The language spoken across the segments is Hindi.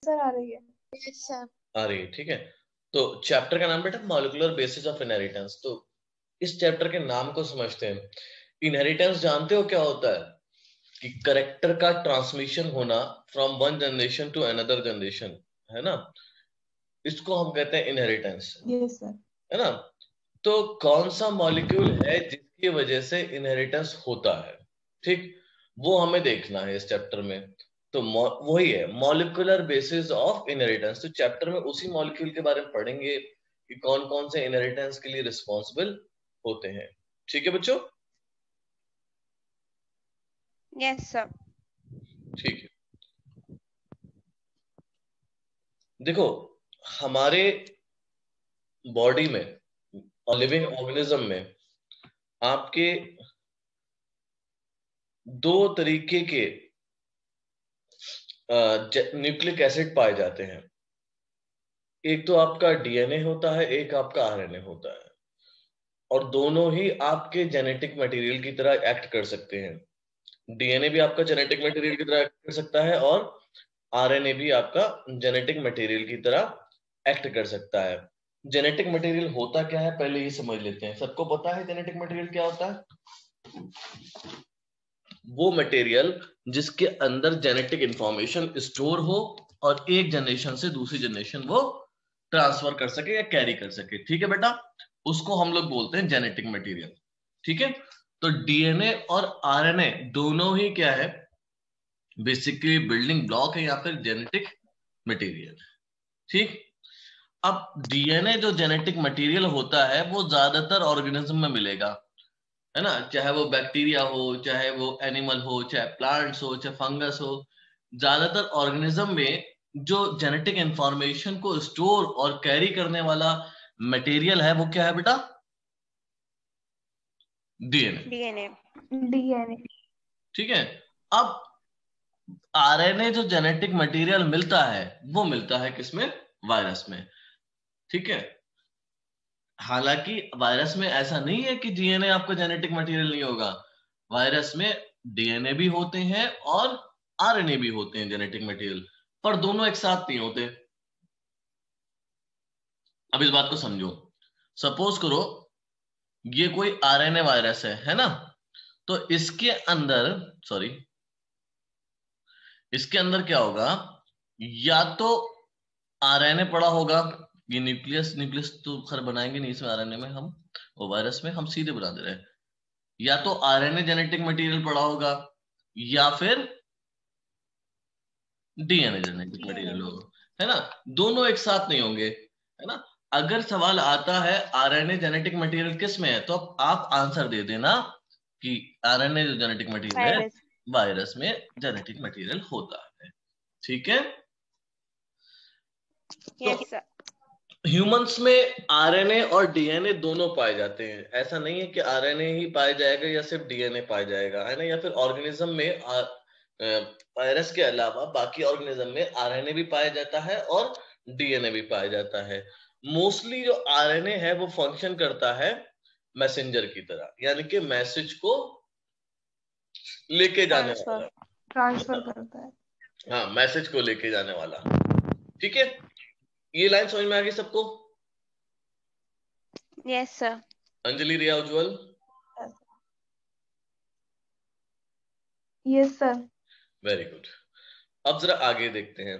सर आ रही है। यस सर आ रही है, ठीक है। तो चैप्टर का नाम बेटा मॉलिक्यूलर बेसिस ऑफ इनहेरिटेंस। तो इस चैप्टर के नाम को समझते हैं। इनहेरिटेंस जानते हो क्या होता है? कि करेक्टर का ट्रांसमिशन होना from one generation to another generation, है ना। इसको हम कहते हैं इनहेरिटेंस, यस सर। है ना। तो कौन सा मॉलिक्यूल है जिसकी वजह से इनहेरिटेंस होता है, ठीक, वो हमें देखना है इस चैप्टर में। तो वही है मॉलिक्यूलर बेसिस ऑफ इनहेरिटेंस। तो चैप्टर में उसी मॉलिक्यूल के बारे में पढ़ेंगे कि कौन कौन से इनहेरिटेंस के लिए रिस्पॉन्सिबल होते हैं। ठीक है बच्चों? Yes sir. ठीक है। देखो, हमारे बॉडी में और लिविंग ऑर्गेनिज्म में आपके दो तरीके के न्यूक्लिक एसिड पाए जाते हैं। एक तो आपका डीएनए होता है, एक आपका आरएनए होता है, और दोनों ही आपके जेनेटिक मटेरियल की तरह एक्ट कर सकते हैं। डीएनए भी आपका जेनेटिक मटेरियल की तरह एक्ट कर सकता है और आरएनए भी आपका जेनेटिक मटेरियल की तरह एक्ट कर सकता है। जेनेटिक मटेरियल होता क्या है पहले ये समझ लेते हैं। सबको पता है जेनेटिक मटेरियल क्या होता है? वो मटेरियल जिसके अंदर जेनेटिक इंफॉर्मेशन स्टोर हो और एक जनरेशन से दूसरी जनरेशन वो ट्रांसफर कर सके या कैरी कर सके, ठीक है बेटा। उसको हम लोग बोलते हैं जेनेटिक मटेरियल, ठीक है। तो डीएनए और आरएनए दोनों ही क्या है, बेसिकली बिल्डिंग ब्लॉक है या फिर जेनेटिक मटेरियल, ठीक। अब डीएनए जो जेनेटिक मटेरियल होता है वो ज्यादातर ऑर्गेनिज्म में मिलेगा, है ना। चाहे वो बैक्टीरिया हो, चाहे वो एनिमल हो, चाहे प्लांट्स हो, चाहे फंगस हो, ज्यादातर ऑर्गेनिज्म में जो जेनेटिक इंफॉर्मेशन को स्टोर और कैरी करने वाला मटेरियल है वो क्या है बेटा? डीएनए। डीएनए। ठीक है। अब आरएनए जो जेनेटिक मटेरियल मिलता है वो मिलता है किसमें? वायरस में, ठीक है। हालांकि वायरस में ऐसा नहीं है कि डीएनए आपका जेनेटिक मटेरियल नहीं होगा। वायरस में डीएनए भी होते हैं और आरएनए भी होते हैं जेनेटिक मटेरियल, पर दोनों एक साथ नहीं होते। अब इस बात को समझो। सपोज करो ये कोई आरएनए वायरस है ना। तो इसके अंदर, सॉरी, इसके अंदर क्या होगा, या तो आरएनए पड़ा होगा, ये न्यूक्लियस न्यूक्लियस तो खैर बनाएंगे नहीं इसमें आरएनए में हम, और वायरस में हम सीधे बना दे रहे हैं। या तो आरएनए जेनेटिक मटेरियल पड़ा होगा या फिर डीएनए जेनेटिक मटेरियल होगा, है ना। दोनों एक साथ नहीं होंगे, है ना। अगर सवाल आता है आरएनए जेनेटिक मटेरियल किस में है, तो आप आंसर दे देना कि आरएनए जो जेनेटिक मटेरियल है वायरस में जेनेटिक मटेरियल होता है, ठीक है। Yes sir. ह्यूमंस में आरएनए और डीएनए दोनों पाए जाते हैं। ऐसा नहीं है कि आरएनए ही पाया जाएगा या सिर्फ डीएनए पाया जाएगा, है ना। या फिर ऑर्गेनिज्म में वायरस के अलावा बाकी ऑर्गेनिज्म में आरएनए भी पाया जाता है और डीएनए भी पाया जाता है। मोस्टली जो आरएनए है वो फंक्शन करता है मैसेंजर की तरह, यानी कि मैसेज को लेके जाने वाला, ट्रांसफर करता है। हाँ, मैसेज को लेके जाने वाला, ठीक है। ये लाइन समझ में आ गई सबको? Yes sir. Anjali, Riya, Ujjwal? Yes sir. Very good. अब जरा आगे देखते हैं।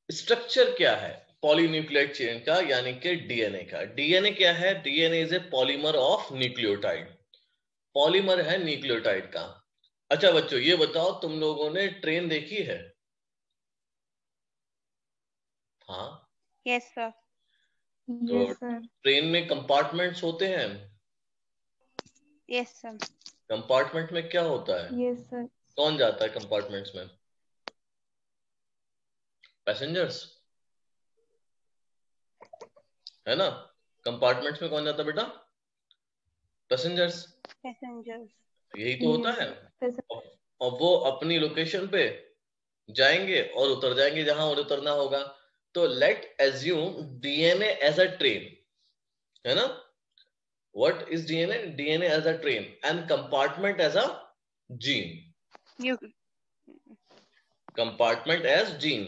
स्ट्रक्चर क्या है पॉलीन्यूक्लियोटाइड चेन का, यानी कि डीएनए का। डीएनए क्या है? DNA is a polymer of nucleotide. Polymer है न्यूक्लियोटाइड का। अच्छा बच्चों ये बताओ, तुम लोगों ने ट्रेन देखी है? हाँ। Yes sir. तो यस सर। ट्रेन में कंपार्टमेंट्स होते हैं। Yes sir. कंपार्टमेंट में क्या होता है? Yes sir. कौन जाता है कंपार्टमेंट्स में? पैसेंजर्स, है ना। कंपार्टमेंट्स में कौन जाता है बेटा? पैसेंजर्स। यही तो होता है। और वो अपनी लोकेशन पे जाएंगे और उतर जाएंगे जहां उन्हें उतरना होगा। तो let assume DNA as a train, है ना। What is DNA? DNA as a train and compartment as a gene. compartment as gene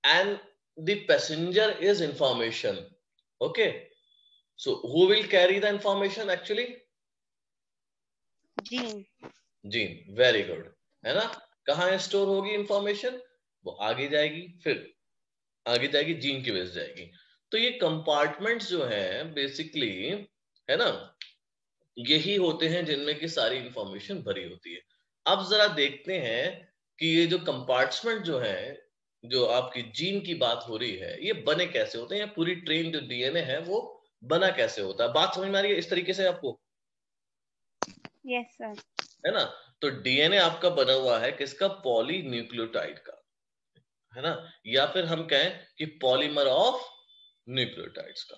and the passenger is information. Okay, so who will carry the information actually? Gene. Gene. Very good. है ना. कहाँ स्टोर होगी इंफॉर्मेशन? वो आगे जाएगी, फिर आगे जाएगी, जीन की वजह से जाएगी. तो ये कंपार्टमेंट्स जो हैं बेसिकली, है ना, यही होते हैं जिनमें की सारी इंफॉर्मेशन भरी होती है. अब जरा देखते हैं कि ये जो कंपार्टमेंट जो है, जो आपकी जीन की बात हो रही है, ये बने कैसे होते हैं, या पूरी ट्रेन जो डीएनए है वो बना कैसे होता है. बात समझ में आ रही है इस तरीके से आपको? Yes, sir. है ना. तो डीएनए आपका बना हुआ है किसका? पॉलीन्यूक्लियोटाइड का, है ना, या फिर हम कहें कि पॉलीमर ऑफ न्यूक्लियोटाइड्स का.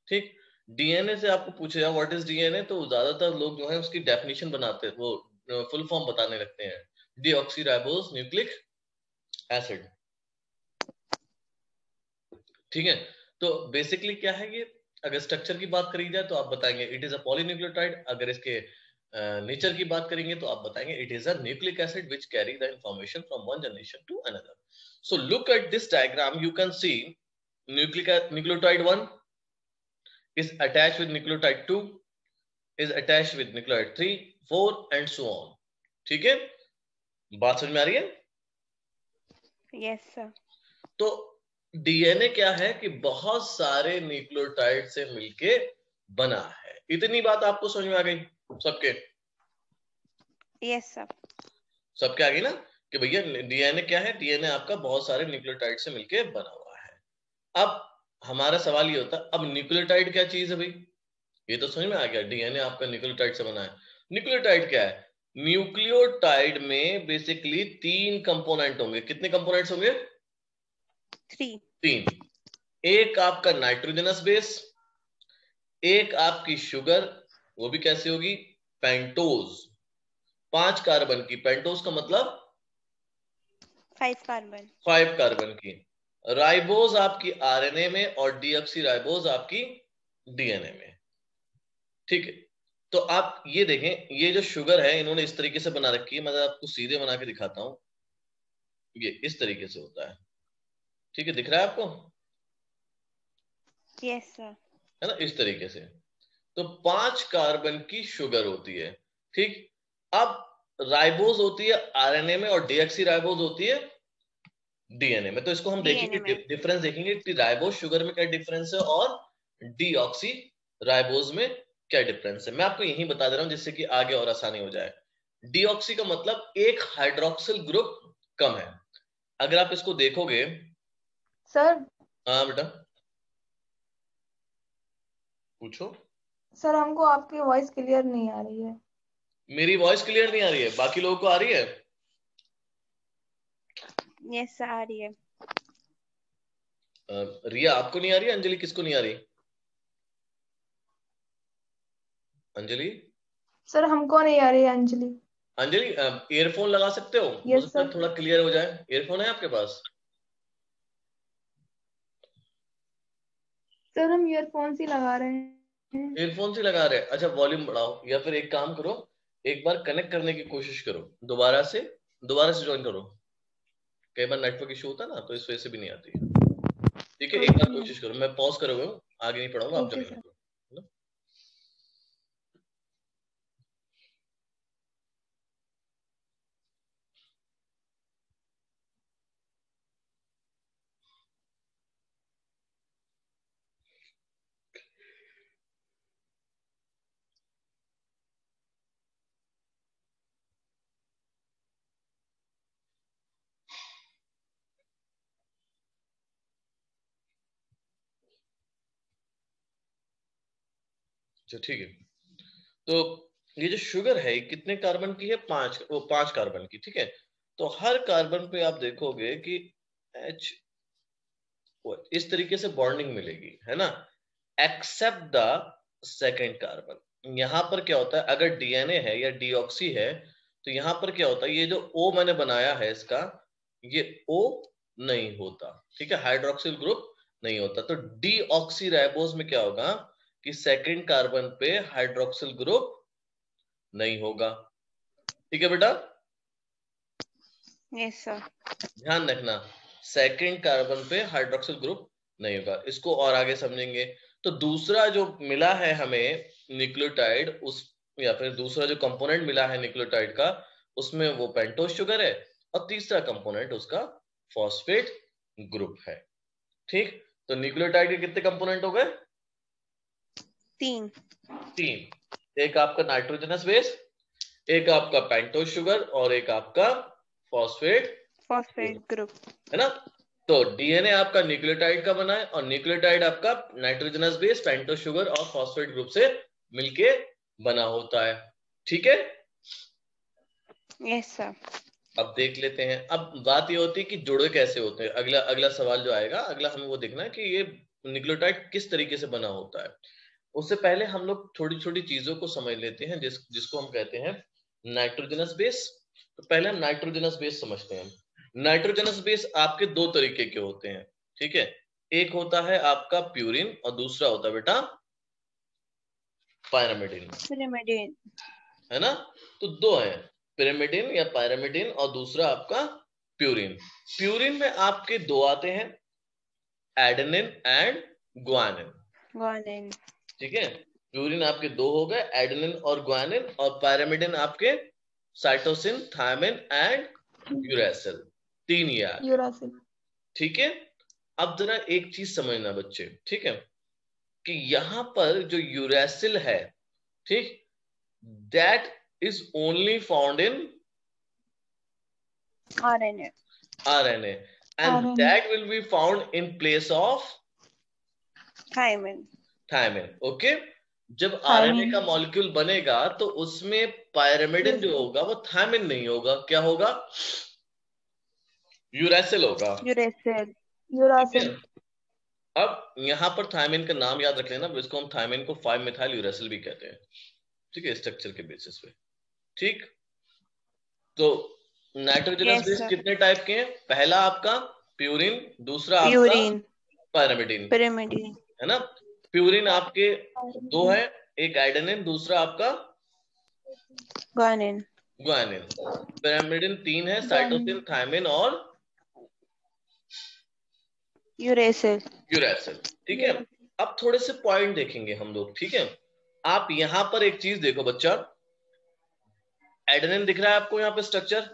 ठीक. डीएनए से आपको पूछे जाए व्हाट इज डीएनए, तो ज्यादातर लोग जो है उसकी डेफिनेशन बनाते हैं, वो फुल फॉर्म बताने लगते हैं, डीऑक्सीराइबोज न्यूक्लिक एसिड. ठीक है. तो बेसिकली क्या है ये, अगर स्ट्रक्चर की बात करी जाए तो आप बताएंगे इट इज अ पॉलीन्यूक्लियोटाइड. अगर इसके नेचर की बात करेंगे तो आप बताएंगे it is a nucleic acid which carry the information from one generation to another. So look at this diagram, you can see nucleotide 1 is attached with nucleotide 2 is attached with nucleotide 3, 4 and so on. ठीक है. बात समझ में आ रही है? Yes, sir. तो डीएनए क्या है कि बहुत सारे न्यूक्लियोटाइड से मिलके बना है. इतनी बात आपको समझ में आ गई सबके? Yes, sir. सबके आ गई ना कि भैया डीएनए क्या है? डीएनए आपका बहुत सारे न्यूक्लियोटाइड से मिलके बना हुआ है. अब हमारा सवाल ये होता है, अब न्यूक्लियोटाइड क्या चीज है भाई? ये तो समझ में आ गया, डीएनए आपका न्यूक्लियोटाइड से बना है. न्यूक्लियोटाइड क्या है? न्यूक्लियोटाइड में बेसिकली 3 कंपोनेंट होंगे. कितने कंपोनेंट्स होंगे? 3. एक आपका नाइट्रोजनस बेस, एक आपकी शुगर, वो भी कैसे होगी? पेंटोज. 5 कार्बन की. पेंटोज का मतलब 5 carbon. 5 कार्बन की. राइबोज आपकी आरएनए में और डीऑक्सीराइबोज आपकी डीएनए में. ठीक है. तो आप ये देखें, ये जो शुगर है इन्होंने इस तरीके से बना रखी है. मैं आपको सीधे बना के दिखाता हूं. ये इस तरीके से होता है. ठीक है, दिख रहा है आपको? Yes, sir. है ना, इस तरीके से. तो 5 कार्बन की शुगर होती है. ठीक. अब राइबोज होती है आरएनए में और डीऑक्सीराइबोज होती है डीएनए में. तो इसको हम देखेंगे, डिफरेंस देखेंगे कि राइबोज शुगर में क्या डिफरेंस है और डीऑक्सीराइबोज में क्या डिफरेंस है. मैं आपको यही बता दे रहा हूं जिससे कि आगे और आसानी हो जाए. डीऑक्सी का मतलब एक हाइड्रोक्सिल ग्रुप कम है. अगर आप इसको देखोगे सर. हाँ बेटा पूछो. सर हमको आपकी वॉइस क्लियर नहीं आ रही है. मेरी वॉइस क्लियर नहीं आ रही है? बाकी लोगों को आ रही है? Yes, sir. आ रही है. रिया आपको नहीं आ रही है? अंजलि किसको नहीं आ रही? अंजलि. सर हमको नहीं आ रही है. अंजलि. अंजलि ईयरफोन लगा सकते हो? Yes, मुझे sir. थोड़ा क्लियर हो जाए. ईयरफोन है आपके पास? सर हम ईयरफोन ही लगा रहे हैं. ईयरफोन से लगा रहे हैं? अच्छा, वॉल्यूम बढ़ाओ या फिर एक काम करो, एक बार कनेक्ट करने की कोशिश करो, दोबारा से ज्वाइन करो. कई बार नेटवर्क इशू होता है ना, तो इस वजह से भी नहीं आती. ठीक है, एक बार कोशिश करो. मैं पॉज करोगे, आगे नहीं पढ़ाऊंगा, आप ज्वाइन करो. ठीक है. तो ये जो शुगर है ये कितने कार्बन की है? 5 कार्बन की. ठीक है. तो हर कार्बन पे आप देखोगे कि H इस तरीके से बॉन्डिंग मिलेगी, है ना, एक्सेप्ट द सेकेंड कार्बन. यहां पर क्या होता है, अगर डीएनए है या डीऑक्सी है तो यहां पर क्या होता है, ये जो O मैंने बनाया है इसका, ये O नहीं होता. ठीक है, हाइड्रोक्सिल ग्रुप नहीं होता. तो डीऑक्सीराइबोज में क्या होगा कि सेकेंड कार्बन पे हाइड्रोक्सिल ग्रुप नहीं होगा. ठीक है बेटा. Yes, sir. ध्यान रखना, सेकंड कार्बन पे हाइड्रोक्सिल ग्रुप नहीं होगा। इसको और आगे समझेंगे। तो दूसरा जो मिला है हमें न्यूक्लियोटाइड, उस या फिर दूसरा जो कंपोनेंट मिला है न्यूक्लियोटाइड का, उसमें वो पेंटोज शुगर है, और तीसरा कंपोनेंट उसका फॉस्फेट ग्रुप है। ठीक, तो न्यूक्लियोटाइड के कितने कंपोनेंट हो गए? 3. एक आपका नाइट्रोजनस बेस, एक आपका पेंटोज शुगर, और एक आपका फॉस्फेट ग्रुप है ना। तो डीएनए आपका न्यूक्लियोटाइड का बना है, और न्यूक्लियोटाइड आपका नाइट्रोजनस बेस, पेंटोज शुगर और फॉस्फेट ग्रुप से मिलके बना होता है। ठीक है, यस सर। अब देख लेते हैं। अब बात ये होती है कि जुड़े कैसे होते हैं। अगला अगला सवाल जो आएगा, अगला हमें वो देखना है कि ये न्यूक्लियोटाइड किस तरीके से बना होता है। उससे पहले हम लोग छोटी छोटी चीजों को समझ लेते हैं, जिसको हम कहते हैं नाइट्रोजनस बेस। तो पहले नाइट्रोजनस बेस समझते हैं। नाइट्रोजनस बेस आपके दो तरीके के होते हैं, ठीक है। एक होता है आपका प्यूरिन, और दूसरा होता है बेटा पायरामिडिन, है ना। तो दो है, पिरामिडिन या पायरामिडिन, और दूसरा आपका प्यूरिन। प्यूरिन में आपके दो आते हैं, एडेनिन एंड ग्वानिन। ठीक है, प्यूरिन आपके दो हो गए, एडेनिन और ग्वानिन, और पायरामिडिन आपके साइटोसिन, थायमिन एंड यूरेसिल। 3 ये आ गए। ठीक है, अब जरा एक चीज समझना बच्चे, ठीक है, कि यहां पर जो यूरेसिल है, ठीक, that is only found in RNA, and that will be found in place of thymine. Okay. जब आरएनए का मॉलिक्यूल बनेगा तो उसमें पायरामिडिन जो होगा वो थायमिन नहीं होगा, क्या होगा? यूरेसिल होगा। यूरेसिल। अब यहां पर थायमिन का नाम याद रख लेना, इसको हम थायमिन को 5 मिथाइल यूरेसिल भी कहते हैं, ठीक है, स्ट्रक्चर के बेसिस पे। ठीक, तो नाइट्रोजनस बेस कितने टाइप के हैं? पहला आपका प्यूरिन, दूसरा आपका पायरामिडिन, है ना। प्यूरिन आपके दो है, एक एडेनिन, दूसरा आपका ग्वानिन। पिरामिडिन 3 है, साइटोसिन, थायमिन और यूरेसिल। ठीक है, अब थोड़े से पॉइंट देखेंगे हम लोग, ठीक है। आप यहां पर एक चीज देखो बच्चा, एडेनिन दिख रहा है आपको यहाँ पे स्ट्रक्चर,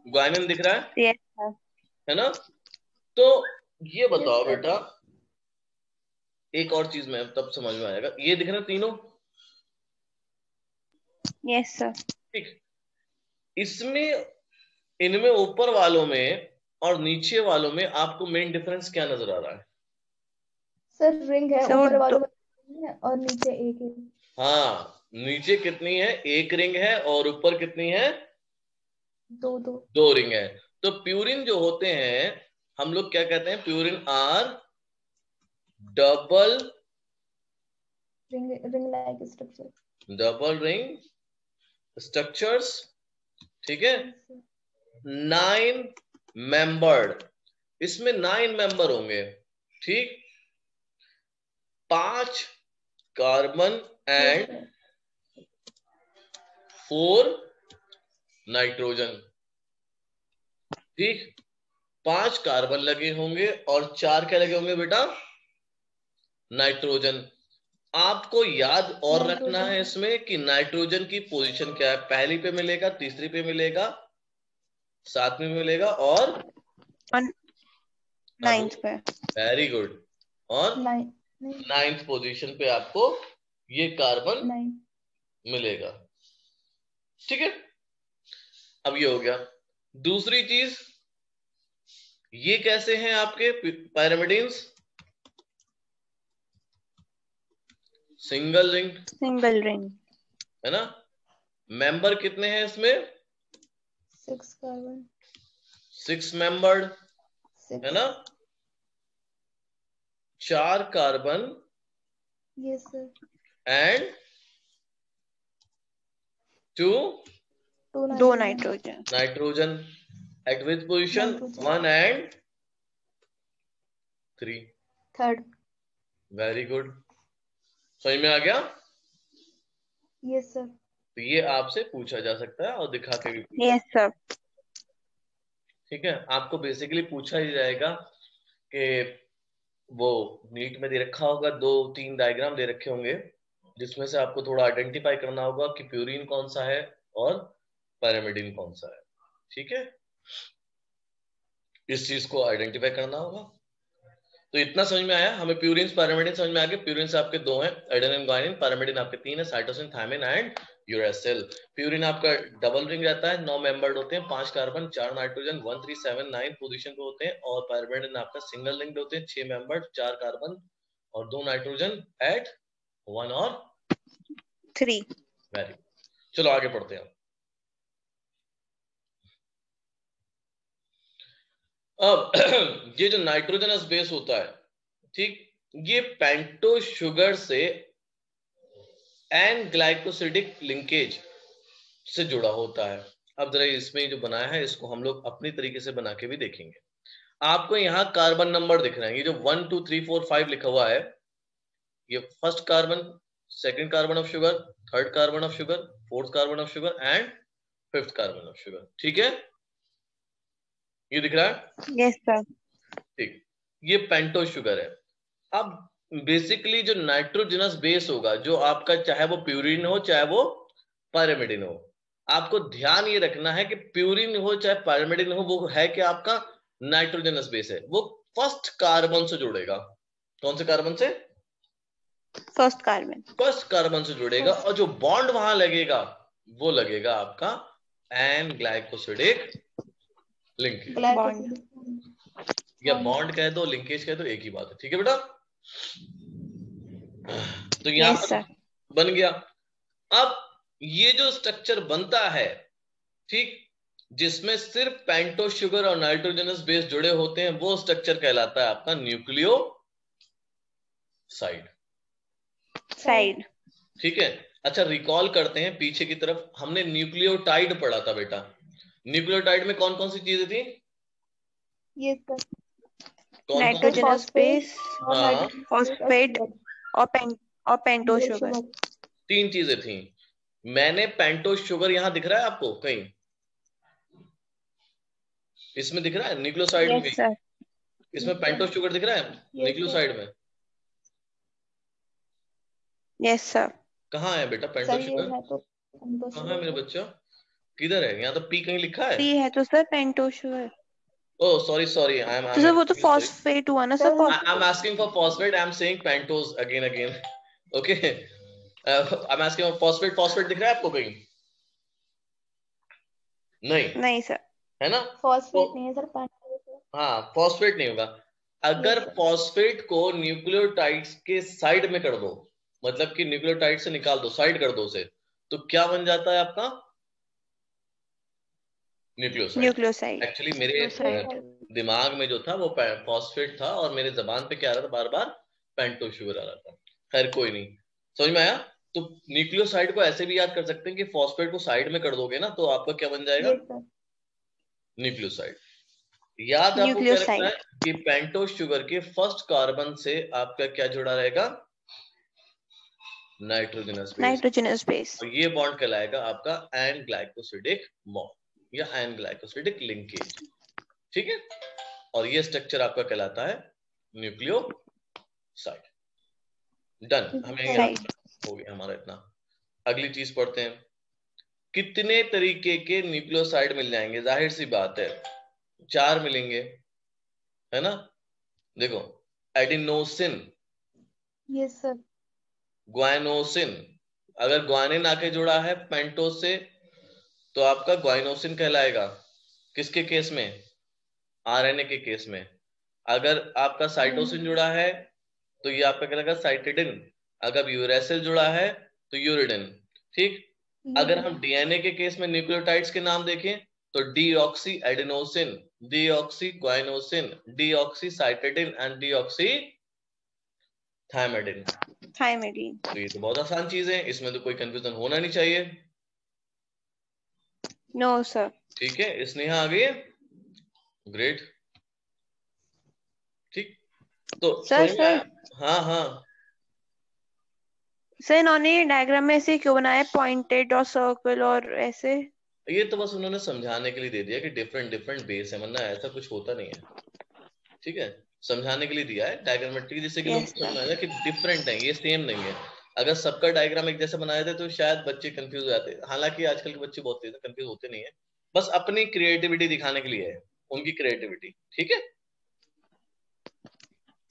ग्वानिन दिख रहा है ना। तो ये बताओ बेटा, एक और चीज में तब समझ में आएगा, ये दिख रहे तीनों? Yes sir. ठीक, इसमें इनमें ऊपर वालों में और नीचे वालों में आपको मेन डिफरेंस क्या नजर आ रहा है? सर रिंग है, ऊपर वालों में और नीचे एक है। हाँ, नीचे कितनी है? एक रिंग है, और ऊपर कितनी है? दो रिंग है। तो प्यूरिन जो होते हैं, हम लोग क्या कहते हैं? Purine are double ring like structure, double ring structures, ठीक है। 9 मेंबर्ड, इसमें 9 मेंबर होंगे, ठीक। 5 कार्बन एंड 4 नाइट्रोजन, ठीक। 5 कार्बन लगे होंगे और 4 क्या लगे होंगे बेटा? नाइट्रोजन। आपको याद और रखना है इसमें कि नाइट्रोजन की पोजीशन क्या है, पहली पे मिलेगा, तीसरी पे मिलेगा, 7वीं में मिलेगा और 9th पे। वेरी गुड, और 9th पोजीशन पे आपको ये कार्बन मिलेगा, ठीक है। अब ये हो गया। दूसरी चीज, ये कैसे हैं आपके पायरामिडिन्स? सिंगल रिंग, है ना। मेंबर कितने हैं इसमें? 6 कार्बन, 6 मेंबर्ड, है ना। 4 carbon, yes sir, and 2 nitrogen at which position? 1 and 3, third. Very good, समझ में आ गया? Yes sir. तो ये आपसे पूछा जा सकता है और दिखा के भी यस सर। ठीक है, आपको बेसिकली पूछा ही जाएगा कि वो नीट में दे रखा होगा, 2-3 डायग्राम दे रखे होंगे जिसमें से आपको थोड़ा आइडेंटिफाई करना होगा कि प्यूरिन कौन सा है और पैरामिडिन कौन सा है। ठीक है, इस चीज को आइडेंटिफाई करना होगा। तो इतना समझ में आया हमें, प्यूरिन पैरामिडिन समझ में आ गए। प्यूरिन आपके 2 हैं, एडेनिन गुआनिन, पैरामिडिन आपके 3 है, cytosine, thymine and uracil. Purine आपका डबल रिंग रहता है, 9 मेंबर्ड होते हैं, 5 कार्बन 4 नाइट्रोजन, 1 3 7 9 पोजीशन पे होते हैं। और पैरामिडिन आपका सिंगल रिंग होते हैं, 6 मेंबर्ड, 4 कार्बन और 2 नाइट्रोजन एट 1 और 3। वेरी, चलो आगे पढ़ते हैं। अब ये जो नाइट्रोजनस बेस होता है, ठीक, ये पेंटो शुगर से एन ग्लाइकोसिडिक लिंकेज से जुड़ा होता है। अब जरा इसमें जो बनाया है इसको हम लोग अपनी तरीके से बना के भी देखेंगे। आपको यहाँ कार्बन नंबर दिख रहे हैं, ये जो 1 2 3 4 5 लिखा हुआ है, ये first carbon, second carbon of sugar, third carbon of sugar, fourth carbon of sugar and fifth carbon of sugar. ठीक है, ये दिख रहा है? Yes sir. ठीक, ये पेंटो शुगर है। अब बेसिकली जो नाइट्रोजनस बेस होगा, जो आपका चाहे वो प्यूरिन हो चाहे वो पैरामिडिन हो, आपको ध्यान ये रखना है कि प्यूरिन हो चाहे पैरामिडिन हो, वो है कि आपका नाइट्रोजनस बेस है, वो फर्स्ट कार्बन से जुड़ेगा। कौन से कार्बन से? First carbon. फर्स्ट कार्बन से जुड़ेगा, और जो बॉन्ड वहां लगेगा वो लगेगा आपका एन ग्लाइकोसिडिक लिंकेज। या बॉन्ड कह दो, लिंकेज कह दो, एक ही बात है। ठीक है बेटा, तो यहां पर बन गया। अब ये जो स्ट्रक्चर बनता है, ठीक, जिसमें सिर्फ पेंटो शुगर और नाइट्रोजनस बेस जुड़े होते हैं, वो स्ट्रक्चर कहलाता है आपका न्यूक्लियोसाइड। ठीक है, अच्छा रिकॉल करते हैं पीछे की तरफ, हमने न्यूक्लियोटाइड पढ़ा था बेटा। न्यूक्लियोटाइड में कौन कौन सी चीजें थी? ये नाइट्रोजनस बेस, हाँ, फॉस्फेट और पेंटो शुगर। 3 चीजें थी। मैंने पेंटो शुगर यहां दिख रहा है आपको कहीं? इसमें दिख रहा है न्यूक्लियोसाइड में कहीं? इसमें पेंटो शुगर दिख रहा है न्यूक्लियोसाइड में? Yes sir. कहाँ है बेटा पेंटो शुगर? कहाँ है मेरे बच्चा, किधर है? यहाँ तो पी कहीं लिखा है। पी है तो सर पेंटो शुगर। Oh, sorry. तो सर वो तो फॉस्फेट हुआ ना sir. I'm asking for phosphate. I'm saying pentose again. Okay. I'm asking for phosphate. Phosphate दिख रहा है आपको कहीं? नहीं सर, है ना? फॉस्फेट नहीं है सर, हाँ, फॉस्फेट नहीं होगा। अगर फॉस्फेट को न्यूक्लियोटाइड्स के साइड में कर दो, मतलब कि न्यूक्लियोटाइड से निकाल दो, साइड कर दो उसे, तो क्या बन जाता है आपका? न्यूक्लियोसाइड। एक्चुअली मेरे दिमाग में जो था वो फॉस्फेट था, और मेरे जबान पे क्या आ रहा था, बार बार पेंटो शुगर आ रहा था। खैर कोई नहीं, समझ में आया? तो न्यूक्लियोसाइड को ऐसे भी याद कर सकते हैं कि फॉस्फेट को साइड में कर दोगे ना, तो आपका क्या बन जाएगा? न्यूक्लियोसाइड। याद आपको क्या रखना है कि पेंटो शुगर के फर्स्ट कार्बन से आपका क्या जुड़ा रहेगा? Nitrogenous base. तो ये बॉन्ड कहलाएगा आपका एन ग्लाइकोसिडिक बॉन्ड या एन ग्लाइकोसिडिक लिंकेज। ठीक है, और ये स्ट्रक्चर आपका कहलाता है न्यूक्लियोसाइड। डन, हमें हो गया हमारा इतना। अगली चीज पढ़ते हैं। कितने तरीके के न्यूक्लियोसाइड मिल जाएंगे? जाहिर सी बात है 4 मिलेंगे, है ना? देखो, एडिनोसिन, यस सर, ग्वाइनोसिन। अगर ग्वानिन आके जुड़ा है पेंटोस से तो आपका ग्वाइनोसिन कहलाएगा। किसके केस में? आरएनए के केस में। अगर आपका साइटोसिन जुड़ा है तो ये आपका कहलाएगा साइटिडिन। अगर यूरेसिल जुड़ा है तो यूरिडिन। ठीक, अगर हम डीएनए के केस में न्यूक्लियोटाइड्स के नाम देखें तो deoxy adenosine, deoxy guanosine, deoxy cytidine and deoxy thymidine. तो ये तो बहुत आसान चीज है, इसमें तो कोई कंफ्यूजन होना नहीं चाहिए। No sir. ठीक है, स्नेहा आ गई है, ग्रेट। ठीक, तो सर हाँ सर, इन्होंने डायग्राम में ऐसे क्यों बनाया, पॉइंटेड और सर्कल और ऐसे? ये तो बस उन्होंने समझाने के लिए दे दिया कि डिफरेंट डिफरेंट बेस है, वरना ऐसा कुछ होता नहीं है। ठीक है, समझाने के लिए दिया है डायग्रामेट्रिक, जिससे कि लोग Yes, समझ sir. में आ जाए कि डिफरेंट है, ये सेम नहीं है। अगर सबका डायग्राम एक जैसा बनाए थे तो शायद बच्चे कंफ्यूज हो जाते, हालांकि आजकल के बच्चे बहुत तेज कंफ्यूज होते नहीं है, बस अपनी क्रिएटिविटी दिखाने के लिए है, उनकी क्रिएटिविटी। ठीक है,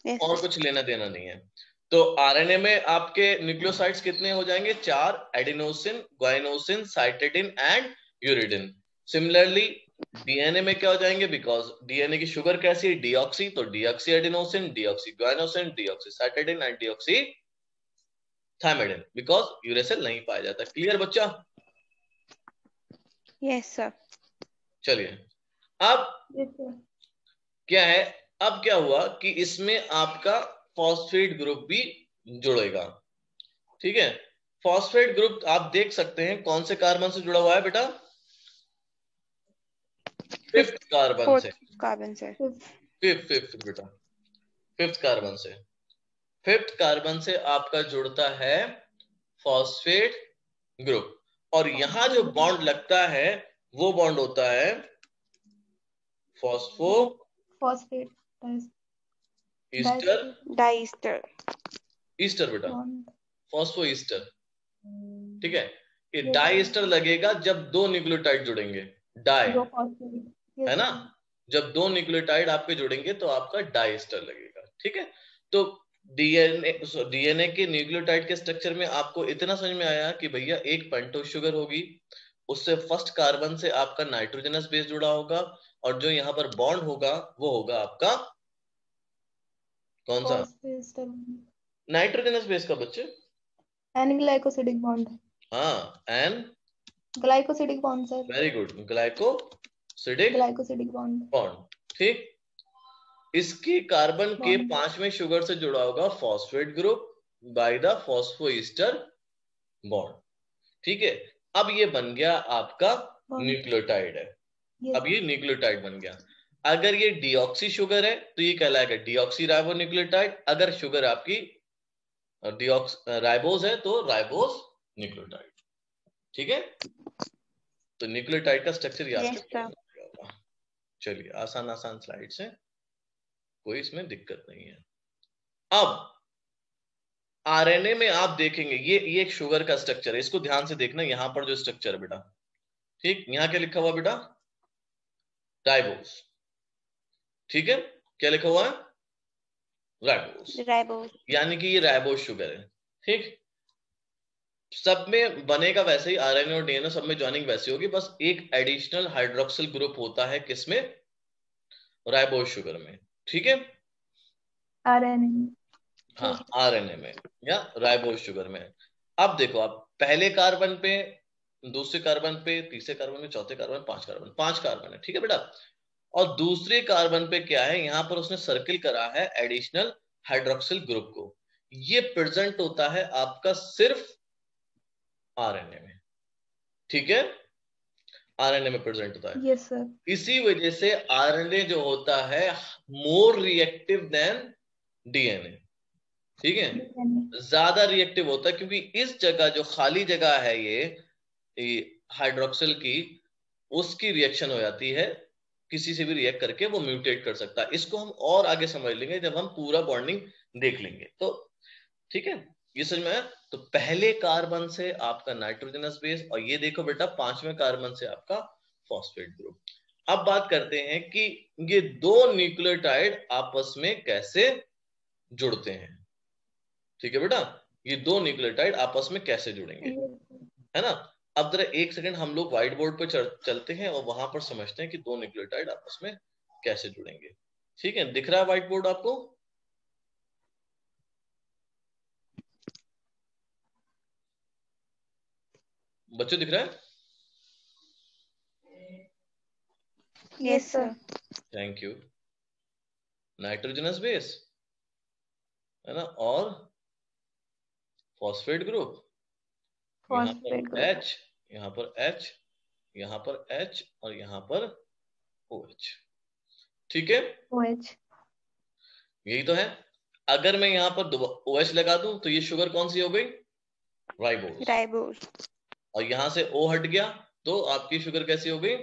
Yes, और sir. कुछ लेना देना नहीं है। तो आरएनए में आपके न्यूक्लियोसाइड्स कितने हो जाएंगे? 4, adenosine, guanosine, cytosine and uridine. Similarly DNA में क्या हो जाएंगे? बिकॉज डीएनए की शुगर कैसी है? डीऑक्सी, तो deoxy adenosine, deoxy guanosine, deoxy cytosine and deoxy thymidine, because uracil नहीं पाया जाता। क्लियर बच्चा? Yes, sir. चलिए, अब Yes, sir. क्या है, अब क्या हुआ कि इसमें आपका फॉस्फेट ग्रुप भी जुड़ेगा। ठीक है, फॉस्फेट ग्रुप आप देख सकते हैं कौन से कार्बन से जुड़ा हुआ है बेटा? 5th कार्बन से। 4th carbon, sir. फिफ्थ बेटा, 5th कार्बन से। 5th कार्बन से आपका जुड़ता है फॉस्फेट ग्रुप, और यहां जो बॉन्ड लगता है वो बॉन्ड होता है Phosphate. Easter, Diester. ईस्टर बेटा, Bond. Phospho Easter. ठीक है, ये Yes, डाई sir. ईस्टर लगेगा जब 2 न्यूक्लियोटाइड जुड़ेंगे, डाई, Zero phosphate. Yes, है ना? sir. जब 2 न्यूक्लियोटाइड आपके जुड़ेंगे तो आपका डाई ईस्टर लगेगा। ठीक है, तो डीएनए के न्यूक्लियोटाइड के स्ट्रक्चर में आपको इतना समझ में आया कि भैया एक पेंटोज शुगर होगी, उससे फर्स्ट कार्बन से आपका नाइट्रोजनस बेस जुड़ा होगा, और जो यहाँ पर बॉन्ड होगा वो होगा आपका कौन सा? Phosphate. नाइट्रोजनस बेस का बच्चे। N-glycosidic bond. हाँ, N, Glycosidic bond, sir. Very good, glycosidic Glycosidic bond. Bond. ठीक, इसकी कार्बन के Bond. 5वें शुगर से जुड़ा होगा phosphate group by the phosphoester bond. ठीक है, अब ये बन गया आपका Bond. न्यूक्लियोटाइड है। Yes. अब ये न्यूक्लियोटाइड बन गया। अगर ये डीऑक्सी शुगर है तो ये कहलाएगा डीऑक्सी राइबो न्यूक्लियोटाइड। अगर शुगर आपकी राइबोज है तो राइबोज न्यूक्लियोटाइड। ठीक है, तो न्यूक्लियोटाइड का स्ट्रक्चर याद Yes, sir. करके। चलिए, आसान आसान स्लाइड से, कोई इसमें दिक्कत नहीं है। अब आरएनए में आप देखेंगे ये एक शुगर का स्ट्रक्चर है, इसको ध्यान से देखना, यहां पर जो स्ट्रक्चर है बेटा। ठीक, यहां क्या लिखा हुआ बेटा? राइबोस। ठीक है, क्या लिखा हुआ है? Ribose, Ribose. यानी कि ये राइबोस शुगर है। ठीक, सब में बनेगा वैसे ही, आरएनए और डीएनए सब में ज्वाइनिंग वैसी होगी, बस एक एडिशनल हाइड्रोक्सिल ग्रुप होता है किसमें? राइबोस शुगर में। ठीक है, RNA. हाँ, आरएनए में या राइबोस शुगर में। अब देखो, आप पहले कार्बन पे, दूसरे कार्बन पे, तीसरे कार्बन पे, चौथे कार्बन, 5 कार्बन है। ठीक है बेटा, और दूसरे कार्बन पे क्या है? यहां पर उसने सर्किल करा है एडिशनल हाइड्रोक्सिल ग्रुप को। ये प्रेजेंट होता है आपका सिर्फ आरएनए में। ठीक है, आरएनए में प्रेजेंट होता है। Yes, sir. इसी वजह से आरएनए जो होता है मोर रिएक्टिव देन डीएनए। ठीक है, ज्यादा रिएक्टिव होता है, क्योंकि इस जगह जो खाली जगह है ये हाइड्रोक्सिल की, उसकी रिएक्शन हो जाती है, किसी से भी रिएक्ट करके वो म्यूटेट कर सकता है। इसको हम और आगे समझ लेंगे जब हम पूरा बॉन्डिंग देख लेंगे। तो ठीक है, ये समझ में आया? तो पहले कार्बन से आपका नाइट्रोजनस बेस, और ये देखो बेटा 5वें कार्बन से आपका फॉस्फेट ग्रुप। अब बात करते हैं कि ये 2 न्यूक्लियोटाइड आपस में कैसे जुड़ते हैं। ठीक है बेटा, ये 2 न्यूक्लियोटाइड आपस में कैसे जुड़ेंगे, है ना? अब जरा एक सेकंड हम लोग व्हाइट बोर्ड पे चलते हैं और वहां पर समझते हैं कि 2 न्यूक्लियोटाइड आपस में कैसे जुड़ेंगे। ठीक है, दिख रहा है व्हाइट बोर्ड आपको? बच्चों दिख रहा है? Yes, sir. Thank you. Nitrogenous base है ना, और फॉस्फेट ग्रुप, यहाँ Phosphate पर group. H, यहाँ पर H, यहाँ पर H और यहाँ पर OH। ठीक है, OH. यही तो है। अगर मैं यहाँ पर OH लगा दूं तो ये शुगर कौन सी हो गई? राइबोस। Ribose. और यहां से O हट गया तो आपकी शुगर कैसी हो गई?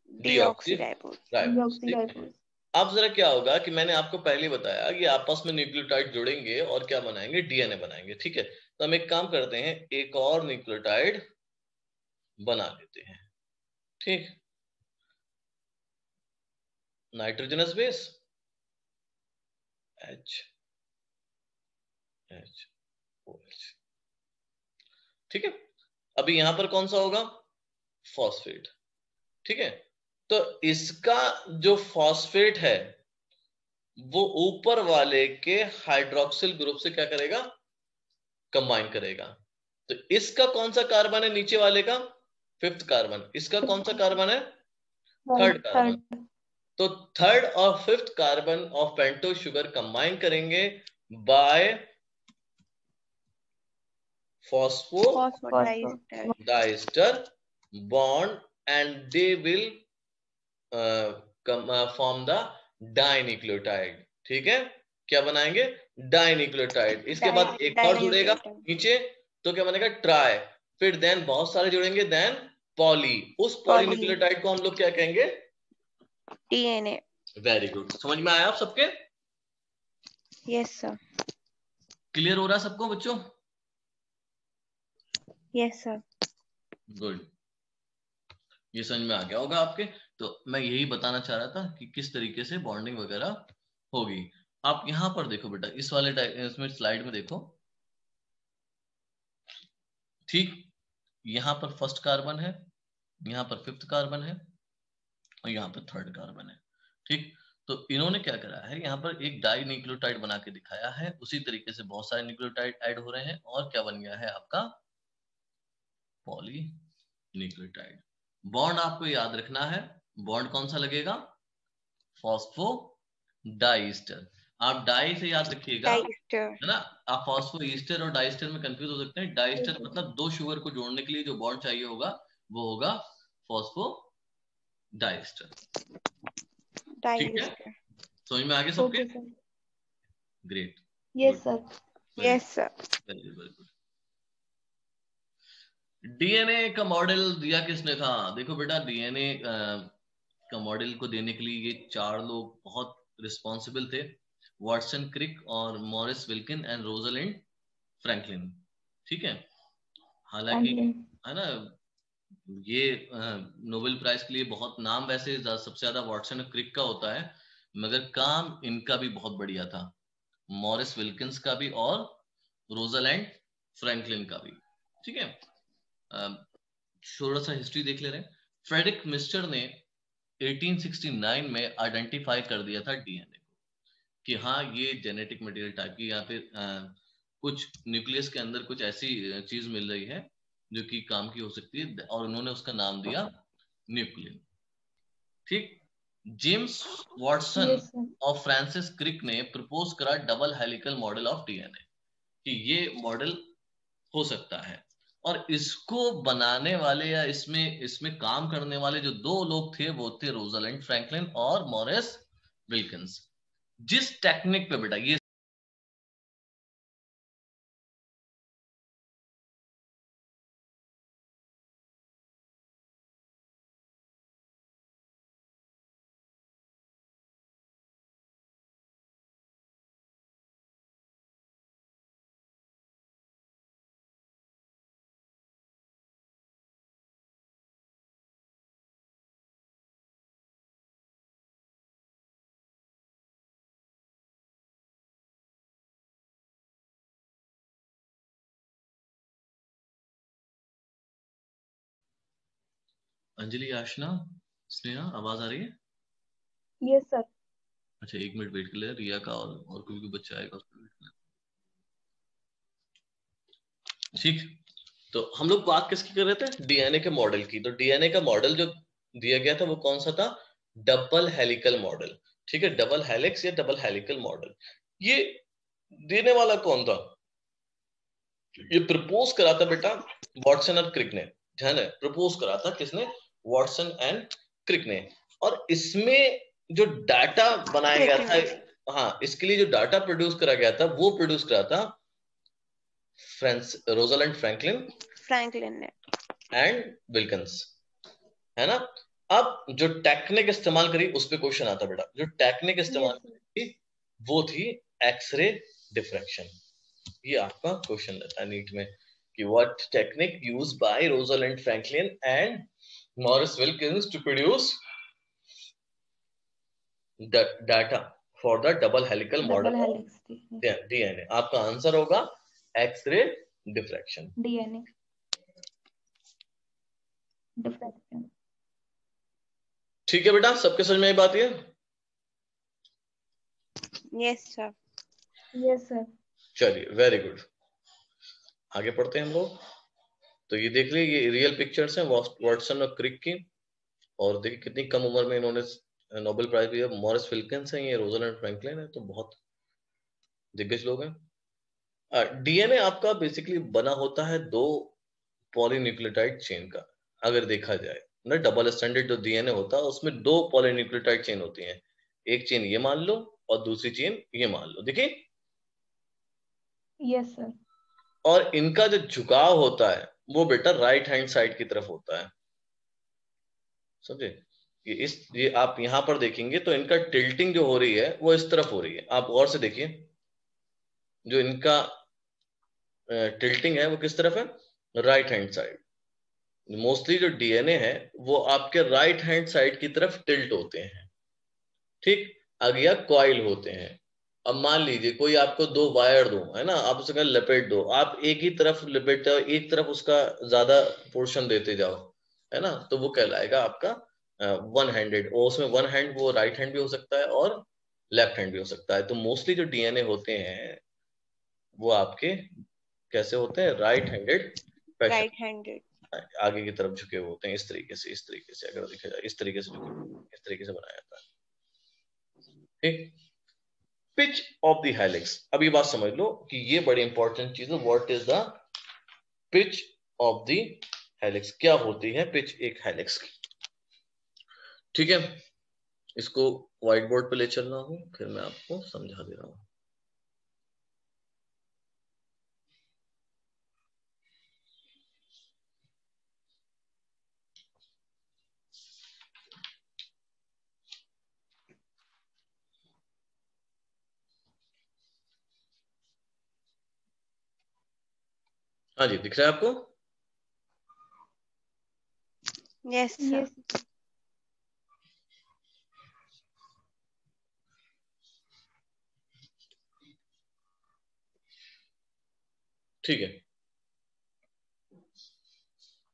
डीऑक्सीराइबोज। डीऑक्सीराइबोज। अब जरा क्या होगा कि मैंने आपको पहले बताया कि आपस में न्यूक्लियोटाइड जुड़ेंगे और क्या बनाएंगे? डीएनए बनाएंगे। ठीक है, तो हम एक काम करते हैं, एक और न्यूक्लियोटाइड बना लेते हैं। ठीक, nitrogenous base H H O H। ठीक है, अभी यहां पर कौन सा होगा? फॉस्फेट। ठीक है, तो इसका जो फॉस्फेट है वो ऊपर वाले के हाइड्रोक्सिल ग्रुप से क्या करेगा? कंबाइन करेगा। तो इसका कौन सा कार्बन है नीचे वाले का? 5th carbon. इसका कौन सा कार्बन है? 3rd carbon. तो 3rd और 5th carbon of pentose sugar combine करेंगे bye phosphodiester bond and they will form the dinucleotide। ठीक है, क्या बनाएंगे? डाइन्यूक्लियोटाइड। इसके बाद एक और जुड़ेगा नीचे, तो क्या बनेगा? ट्राई। फिर देन बहुत सारे जुड़ेंगे, देन पॉली। उस पॉलीन्यूक्लियोटाइड को हम लोग क्या कहेंगे? डीएनए। वेरी गुड, समझ में आया आप सबके? Yes sir. क्लियर हो रहा है सबको बच्चों? Yes sir. गुड, ये समझ में आ गया होगा आपके। तो मैं यही बताना चाह रहा था कि किस तरीके से बॉन्डिंग वगैरह होगी। आप यहां पर देखो बेटा, इस वाले इसमें स्लाइड में देखो। ठीक, यहां पर 1st कार्बन है, यहां पर 5th कार्बन है और यहां पर 3rd कार्बन है। ठीक, तो इन्होंने क्या करा है, यहाँ पर एक डाई न्यूक्लियोटाइड बना के दिखाया है। उसी तरीके से बहुत सारे न्यूक्लियोटाइड ऐड हो रहे हैं और क्या बन गया है आपका? Poly nucleotide. बॉन्ड आपको याद रखना है, बॉन्ड कौन सा लगेगा? फॉस्फोडाइस्टर। आप डाई से याद रखिएगा, है ना? आप फॉस्फो ईस्टर और डाइस्टर में कंफ्यूज हो सकते हैं। डाइस्टर मतलब 2 शुगर को जोड़ने के लिए जो बॉन्ड चाहिए होगा वो होगा फॉस्फो डाइस्टर। ठीक है, समझ में आ गया सबके? Great. Yes sir. Yes sir. Very good. DNA का मॉडल दिया किसने था? देखो बेटा, डीएनए का मॉडल को देने के लिए ये 4 लोग बहुत रिस्पॉन्सिबल थे, वाटसन क्रिक और Morris Wilkin and Rosalind Franklin. ठीक है, हालांकि है ना, ये नोबेल प्राइज के लिए बहुत नाम वैसे सबसे ज्यादा वाटसन और क्रिक का होता है, मगर काम इनका भी बहुत बढ़िया था, मॉरिस विल्किंस का भी और रोजलिंड फ्रैंकलिन का भी। ठीक है, थोड़ा सा हिस्ट्री देख ले रहे हैं। फ्रेडरिक मिस्टर ने 1869 में आइडेंटिफाई कर दिया था डीएनए को कि हाँ ये जेनेटिक मटेरियल टाइप की, या फिर कुछ न्यूक्लियस के अंदर कुछ ऐसी चीज मिल रही है जो कि काम की हो सकती है, और उन्होंने उसका नाम दिया न्यूक्लियन। ठीक, जेम्स वाटसन और फ्रांसिस क्रिक ने प्रपोज करा double helical model of DNA कि ये मॉडल हो सकता है, और इसको बनाने वाले या इसमें काम करने वाले जो 2 लोग थे वो थे रोजलिंड फ्रैंकलिन और मॉरिस विल्किंस। जिस टेक्निक पे बेटा ये अंजलि, आशना, स्नेहा, आवाज आ रही है? Yes sir. अच्छा, 1 मिनट वेट कर ले, रिया का और कोई भी बच्चा आएगा उसको वेट कर ले। ठीक, तो हम लोग बात किसकी कर रहे थे? डीएनए के मॉडल की। तो डीएनए का मॉडल जो दिया गया था वो कौन सा था? Double helical model. ठीक है, डबल हेलिक्स या डबल हेलिकल मॉडल। ये देने वाला कौन था? ये प्रपोज करा था बेटा वाटसन और क्रिक ने। ध्यान है, प्रपोज करा था किसने? वाटसन एंड क्रिक ने। और इसमें जो डाटा बनाया गया था, हाँ, इसके लिए जो डाटा प्रोड्यूस करा गया था वो प्रोड्यूस करा था रोजलिंड फ्रैंकलिन ने। एंड विल्किंस, है ना। अब जो टेक्निक इस्तेमाल करी उस पे क्वेश्चन आता बेटा, जो टेक्निक इस्तेमाल करी वो थी एक्सरे डिफ्रैक्शन। ये आपका क्वेश्चन रहता है नीट में कि what technique used by Rosalind Franklin and Maurice Wilkins to produce data for the double helical model of DNA. आपका आंसर होगा एक्सरे डिफ्रैक्शन, डीएनए डिफ्रैक्शन। ठीक है बेटा, सबके समझ में आई बात? ये यस सर। Yes sir. चलिए वेरी गुड, आगे पढ़ते हैं हम लोग। तो ये देख लीजिए, ये रियल पिक्चर्स हैं वाटसन और क्रिक की, और देखिए कितनी कम उम्र में इन्होंने नोबेल प्राइज दिया। मॉरिस विल्किंस हैं, ये रोजालिंड फ्रैंकलिन है, तो बहुत दिग्गज लोग हैं। डीएनए आपका बेसिकली बना होता है दो पॉलीन्यूक्लियोटाइड चेन का, अगर देखा जाए ना। डबल स्टैंडर्ड जो डीएनए होता है उसमें दो पॉलीन्यूक्लियोटाइड चेन होती हैं, एक चेन ये मान लो और दूसरी चेन ये मान लो, देखिए। Yes sir. और इनका जो झुकाव होता है वो बेटा राइट हैंड साइड की तरफ होता है, समझे। ये आप यहां पर देखेंगे तो इनका टिल्टिंग जो हो रही है वो इस तरफ हो रही है। आप गौर से देखिए, जो इनका टिल्टिंग है वो किस तरफ है, राइट हैंड साइड। मोस्टली जो डीएनए है वो आपके राइट हैंड साइड की तरफ टिल्ट होते हैं, ठीक। अगला कॉइल होते हैं। अब मान लीजिए कोई आपको दो वायर दो, है ना, आप उसका लपेट दो, आप एक ही तरफ लपेटते हो, एक तरफ उसका ज्यादा पोर्शन देते जाओ, है ना, तो वो कहलाएगा आपका वन हैंडेड। और उसमें वन हैंड वो राइट हैंड भी हो सकता है और लेफ्ट हैंड भी हो सकता है। तो मोस्टली जो डीएनए होते हैं वो आपके कैसे होते हैं, right handed fashion, right handed, आगे की तरफ झुके हुए होते हैं, इस तरीके से अगर देखा जाए इस तरीके से झुके, इस तरीके से बनाया जाता है, ठीक। पिच ऑफ द हेलिक्स, अब ये बात समझ लो कि ये बड़ी इंपॉर्टेंट चीज है। What is the pitch of the helix, क्या होती है पिच एक हेलिक्स की, ठीक है। इसको व्हाइट बोर्ड पे ले चल रहा हूं, फिर मैं आपको समझा दे रहा हूं। हाँ जी, दिख रहा है आपको? Yes sir. ठीक है,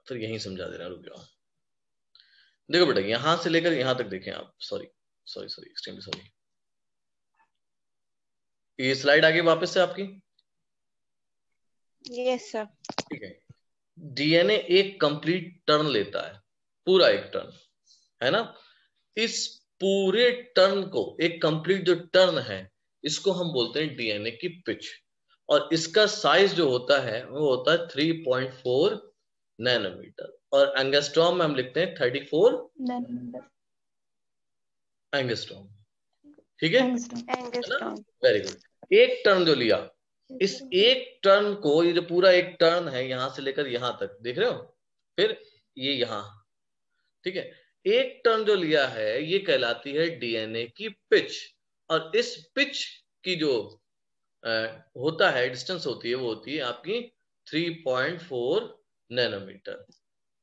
फिर यही समझा दे रहा, रुक जाओ। देखो बेटा, यहां से लेकर यहां तक देखें आप, sorry sorry sorry extremely sorry, ये स्लाइड आगे वापस से आपकी। Yes sir. ठीक है, डीएनए एक कंप्लीट टर्न लेता है, पूरा एक टर्न, है ना। इस पूरे टर्न को, एक कंप्लीट जो टर्न है, इसको हम बोलते हैं डीएनए की पिच। और इसका साइज जो होता है वो होता है 3.4 नैनोमीटर, और एंगस्ट्रॉम में हम लिखते हैं 34 नैनोमीटर, एंगस्ट्रॉम, ठीक है। एंगस्ट्रॉम। Very good. एक टर्न जो लिया, इस एक टर्न को, ये जो पूरा एक टर्न है यहां से लेकर यहां तक, देख रहे हो, फिर ये यहां, ठीक है। एक टर्न जो लिया है ये कहलाती है डीएनए की पिच। और इस पिच की जो होता है डिस्टेंस होती है वो होती है आपकी 3.4 नैनोमीटर।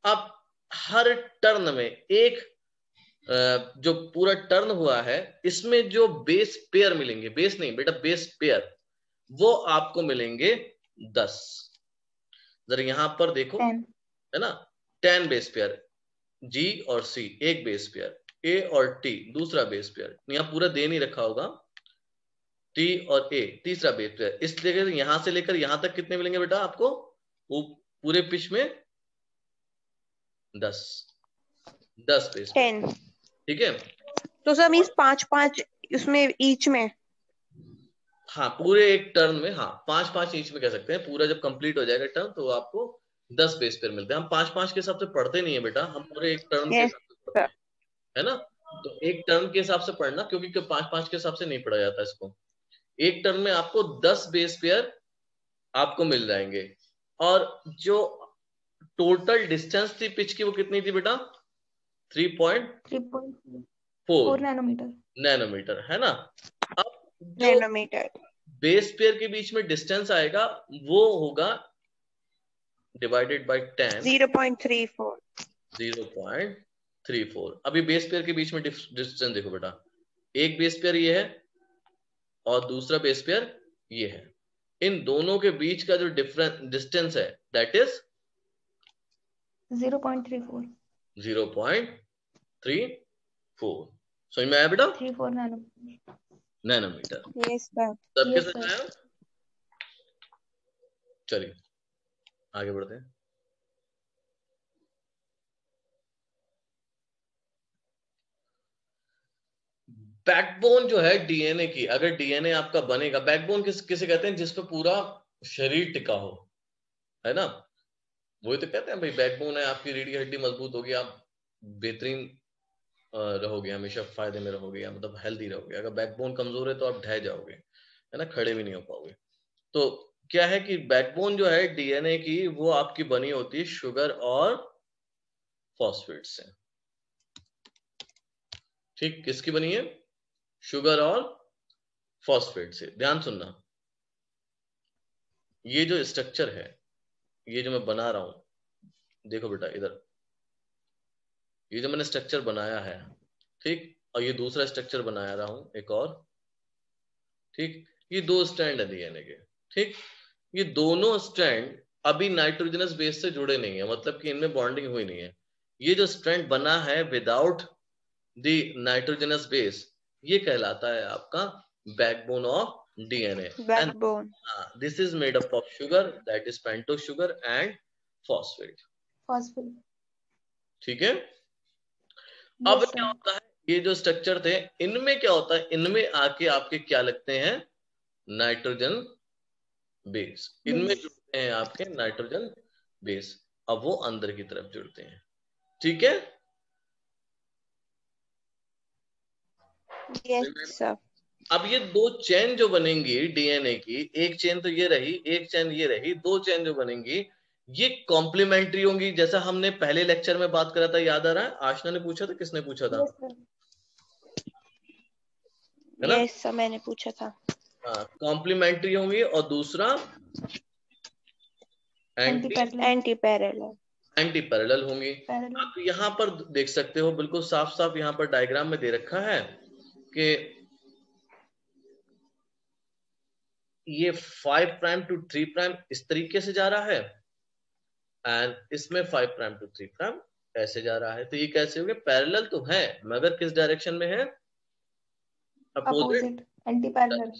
अब हर टर्न में एक जो पूरा टर्न हुआ है इसमें जो बेस पेयर मिलेंगे, बेस नहीं बेटा, बेस पेयर, वो आपको मिलेंगे 10। जरा यहां पर देखो, है ना, 10 बेस पेयर, जी और सी एक बेस पेयर, ए और टी दूसरा बेस पेयर, यहां पूरा दे नहीं रखा होगा, टी और ए तीसरा बेस पेयर। इसलिए यहां से लेकर यहां तक कितने मिलेंगे बेटा आपको, वो पूरे पिच में 10 बेस पेयर, 10। ठीक है। तो सर मीन्स 5-5 उसमें ईच में, हाँ पूरे एक टर्न में, हाँ 5-5 इंच में कह सकते हैं। पूरा जब कंप्लीट हो जाएगा टर्न तो आपको 10 बेस पेयर मिलते हैं। हम 5-5 के हिसाब से पढ़ते नहीं है बेटा, हम पूरे एक टर्न के हिसाब से पढ़ते हैं, है ना। तो एक टर्न के हिसाब से पढ़ना, क्योंकि 5-5 के हिसाब से नहीं पढ़ा जाता इसको। एक टर्न में आपको 10 बेस पेयर आपको मिल जाएंगे। और जो टोटल डिस्टेंस थी पिच की वो कितनी थी बेटा? 3.4 नैनोमीटर, है ना। अब जो नैनोमीटर बेस पेयर के बीच में डिस्टेंस आएगा वो होगा डिवाइडेड बाय 10, 0.34। अभी बेस पेयर के बीच में डिस्टेंस देखो बेटा, एक बेस पेयर ये है और दूसरा बेस पेयर ये है। इन दोनों के बीच का जो डिस्टेंस है दैट इज 0.34 समझ में आया बेटा? 34 नैनोमीटर। Yes sir. सबके समझ में आया? चलिए आगे बढ़ते हैं। बैकबोन जो है डीएनए की, अगर डीएनए आपका बनेगा, बैकबोन किसे कहते हैं? जिस पे पूरा शरीर टिका हो, है ना। वही तो कहते हैं भाई बैकबोन है, आपकी रीढ़ की हड्डी मजबूत होगी, आप बेहतरीन रहोगे, हमेशा फायदे में रहोगे, या मतलब हेल्दी रहोगे। अगर बैकबोन कमजोर है तो आप ढह जाओगे, है ना, खड़े भी नहीं हो पाओगे। तो क्या है कि बैकबोन जो है डीएनए की वो आपकी बनी होती है शुगर और फॉस्फेट से। ठीक, किसकी बनी है? शुगर और फॉस्फेट से। ध्यान सुनना, ये जो स्ट्रक्चर है, ये जो मैं बना रहा हूं, देखो बेटा इधर, ये जो मैंने स्ट्रक्चर बनाया है, ठीक, और ये दूसरा स्ट्रक्चर बना रहा हूं एक और, ठीक, ये दो स्ट्रैंड है डीएनए के। ठीक, ये दोनों स्ट्रैंड अभी नाइट्रोजनस बेस से जुड़े नहीं है, मतलब कि इनमें बॉन्डिंग हुई नहीं है। ये जो स्ट्रैंड बना है विदाउट द नाइट्रोजनस बेस, ये कहलाता है आपका backbone of DNA. Backbone. This is made up of sugar, that is pentose sugar and phosphate. ठीक है। अब क्या होता है, ये जो स्ट्रक्चर थे इनमें क्या होता है, इनमें आके आपके क्या लगते हैं? Nitrogen base. इनमें जुड़ते हैं आपके नाइट्रोजन बेस, अब वो अंदर की तरफ जुड़ते हैं। ठीक है। Yes sir. अब ये दो चेन जो बनेंगी डीएनए की, एक चेन तो ये रही, एक चेन ये रही, दो चेन जो बनेंगी ये कॉम्प्लीमेंट्री होंगी। जैसा हमने पहले लेक्चर में बात करा था, याद आ रहा है? आशना ने पूछा था, किसने पूछा था? यस सर, मैंने पूछा था। हाँ, कॉम्प्लीमेंट्री होंगी और दूसरा एंटी पैरेलल होंगी। आप यहाँ पर देख सकते हो, बिल्कुल साफ साफ यहाँ पर डायग्राम में दे रखा है कि ये 5 प्राइम टू 3 प्राइम इस तरीके से जा रहा है एंड इसमें 5 प्राइम टू 3 प्राइम ऐसे जा रहा है। तो ये कैसे हो गए? पैरेलल तो है मगर किस डायरेक्शन में है? Opposite, anti parallel.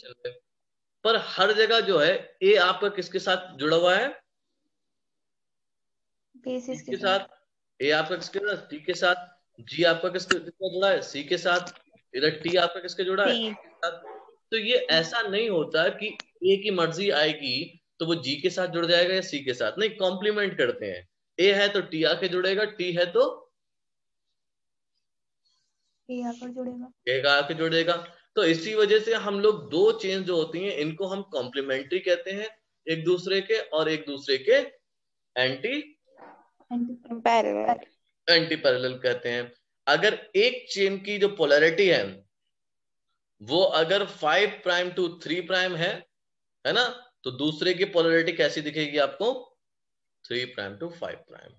पर हर जगह जो है ए आपका किसके साथ जुड़ा हुआ है? बेसिस के साथ। ए आपका किसके साथ? टी के साथ। जी आपका किसके जुड़ा है? सी के साथ। इधर टी आपका किसके जुड़ा है? तो ये ऐसा नहीं होता कि ए की मर्जी आएगी तो वो जी के साथ जुड़ जाएगा या सी के साथ, नहीं, कॉम्प्लीमेंट करते हैं। ए है तो टी आके जुड़ेगा, टी है तो ए आके जुड़ेगा। तो इसी वजह से हम लोग दो चेन जो होती हैं इनको हम कॉम्प्लीमेंट्री कहते हैं एक दूसरे के, और एक दूसरे के एंटी पैरेलल कहते हैं। अगर एक चेन की जो पोलैरिटी है वो अगर 5 प्राइम टू 3 प्राइम है ना, तो दूसरे की पोलैरिटी कैसी दिखेगी आपको? 3 prime to 5 prime,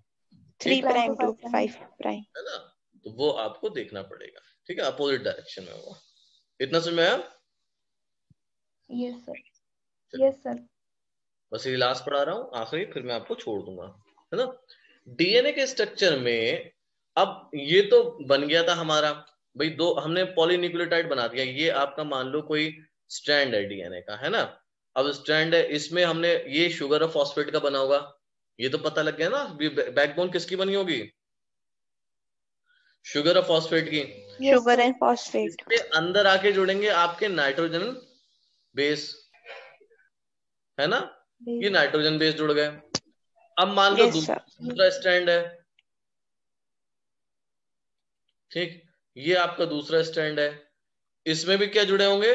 3 prime to 5 prime, है ना। तो वो आपको देखना पड़ेगा, ठीक है, अपोजिट डायरेक्शन में होगा। इतना समझ में आया? Yes sir, yes sir. बस ये लास्ट पढ़ा रहा हूँ आखिरी, फिर मैं आपको छोड़ दूंगा, है ना। डीएनए के स्ट्रक्चर में अब ये तो बन गया था हमारा भाई, दो हमने पॉलीन्यूक्लियोटाइड बना दिया। ये आपका मान लो कोई स्ट्रैंड है डीएनए का, है ना। अब स्ट्रैंड है, इसमें हमने ये शुगर और फॉस्फेट का बना होगा, ये तो पता लग गया ना। बैकबोन किसकी बनी होगी? शुगर और फॉस्फेट की। Sugar and phosphate. इसके अंदर आके जुड़ेंगे आपके नाइट्रोजन बेस, है ना। ये नाइट्रोजन बेस जुड़ गए। अब मान लो दूसरा स्ट्रैंड है, ठीक, ये आपका दूसरा स्ट्रैंड है, इसमें भी क्या जुड़े होंगे?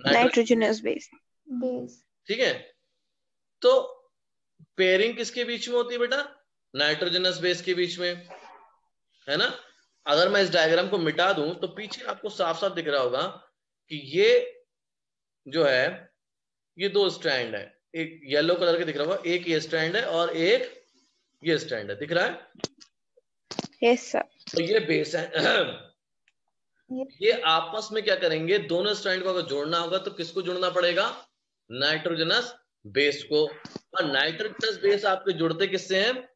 Nitrogenous base. ठीक है। तो पेयरिंग किसके बीच में होती है बेटा? नाइट्रोजनस बेस के बीच में, है ना। अगर मैं इस डायग्राम को मिटा दूं तो पीछे आपको साफ साफ दिख रहा होगा कि ये जो है ये दो स्ट्रैंड है, एक येलो कलर के दिख रहा होगा, एक ये स्ट्रैंड है और एक ये स्ट्रैंड है, दिख रहा है? Yes sir. तो ये बेस है। ये आपस में क्या करेंगे, दोनों स्ट्रैंड को अगर जोड़ना होगा तो किसको जोड़ना पड़ेगा? नाइट्रोजनस बेस को। और नाइट्रोजनस बेस आपके जुड़ते किससे हैं?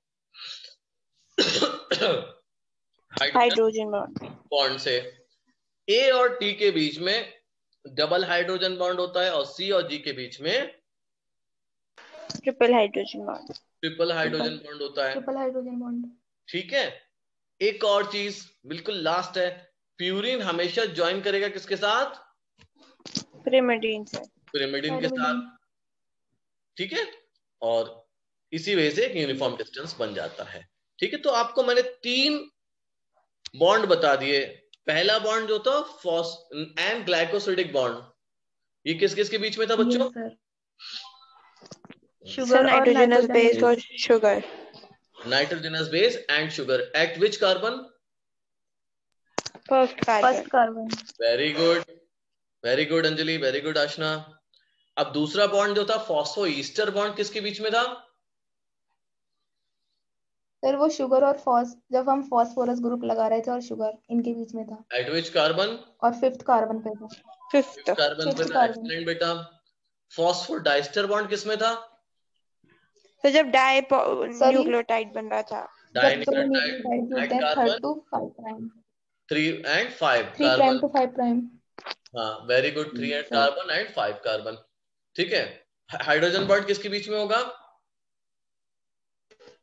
हाइड्रोजन बॉन्ड से। ए और टी के बीच में डबल हाइड्रोजन बॉन्ड होता है और सी और जी के बीच में triple hydrogen bond. Triple hydrogen bond होता है। Triple hydrogen bond. ठीक है। एक और चीज बिल्कुल लास्ट है, प्यूरिन हमेशा ज्वाइन करेगा किसके साथ? पिरिमिडीन से। पिरिमिडीन के साथ। ठीक है। और इसी वजह से एक यूनिफॉर्म डिस्टेंस बन जाता है। ठीक है। तो आपको मैंने 3 बॉन्ड बता दिए। पहला बॉन्ड जो था एंड ग्लाइकोसिडिक बॉन्ड, ये किस किस के बीच में था बच्चों? शुगर, नाइट्रोजनस बेस और sugar. Nitrogenous base and sugar at which carbon? First carbon. Very good, very good Anjali, very good Aashna. अब दूसरा बॉन्ड जो था फॉस्फो ईस्टर बॉन्ड, किसके बीच में था? सर वो शुगर और जब हम फॉस्फोरस ग्रुप लगा रहे थे और शुगर इनके बीच में था। Eight which carbon? और 5th कार्बन पे था। फिफ्थ कार्बन पे था। एक्सीलेंट बेटा। फॉस्फोडाइस्टर बॉन्ड किसमें था? तो जब डाई न्यूक्लियोटाइड बन रहा था। न्यूक्लियोटाइड होते हैं 3 to 5 prime. 3 and 5 3 prime to 5 prime. हाँ very good, 3 and carbon and 5 carbon. ठीक है। हाइड्रोजन बॉन्ड किसके बीच में होगा?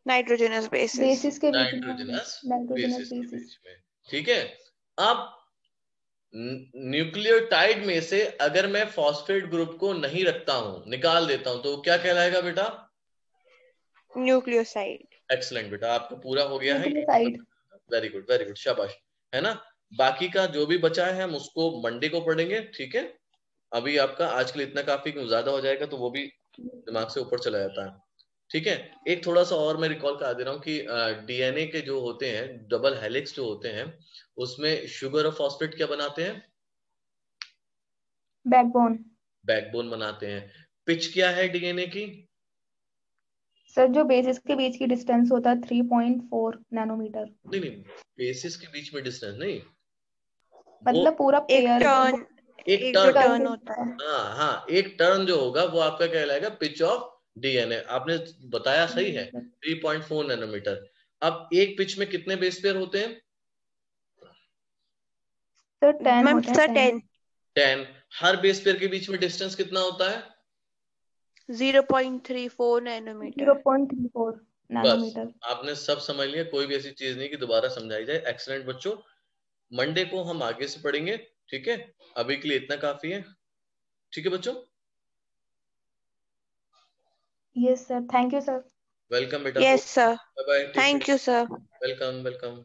नाइट्रोजनस बेसिस के नाइट्रोजनस बेसिस के बीच में। ठीक है। अब न्यूक्लियोटाइड में से अगर मैं फॉस्फेट ग्रुप को नहीं रखता हूं, निकाल देता हूं, तो क्या कहलाएगा बेटा? न्यूक्लियोसाइड। एक्सीलेंट बेटा, आपका पूरा हो गया है। वेरी गुड, वेरी गुड, शाबाश। है ना। बाकी का जो भी बचा है हम उसको मंडे को पढ़ेंगे। ठीक है। अभी आपका आज के लिए इतना काफी, क्यों ज्यादा हो जाएगा तो वो भी दिमाग से ऊपर चला जाता है। ठीक है। एक थोड़ा सा और मैं रिकॉल करा दे रहा हूँ कि डीएनए के जो होते हैं डबल हेलिक्स जो होते हैं, उसमें शुगर और फॉस्फेट क्या बनाते हैं? बैकबोन बनाते हैं। पिच क्या है डीएनए की? सर जो बेसिस के बीच की डिस्टेंस होता है 3.4 नैनोमीटर। नहीं, बेसिस के बीच में डिस्टेंस नहीं, मतलब पूरा पेयर एक टर्न होता है। हाँ, एक टर्न जो होगा वो आपका कहलाएगा पिच ऑफ डीएनए। आपने बताया सही है, 3.4 नैनोमीटर। अब एक पिच में कितने बेस पेयर होते हैं? सर 10। हर बेस पेयर के बीच में डिस्टेंस कितना होता है? 0.34 नैनोमीटर। 0.34 नैनोमीटर। आपने सब समझ लिया, कोई भी ऐसी चीज नहीं कि दोबारा समझाई जाए। एक्सीलेंट बच्चों, मंडे को हम आगे से पढ़ेंगे। ठीक है। अभी के लिए इतना काफी है। ठीक है बच्चों। Yes sir, thank you sir. Welcome बेटा। Yes sir, bye bye. Thank you sir. Welcome welcome.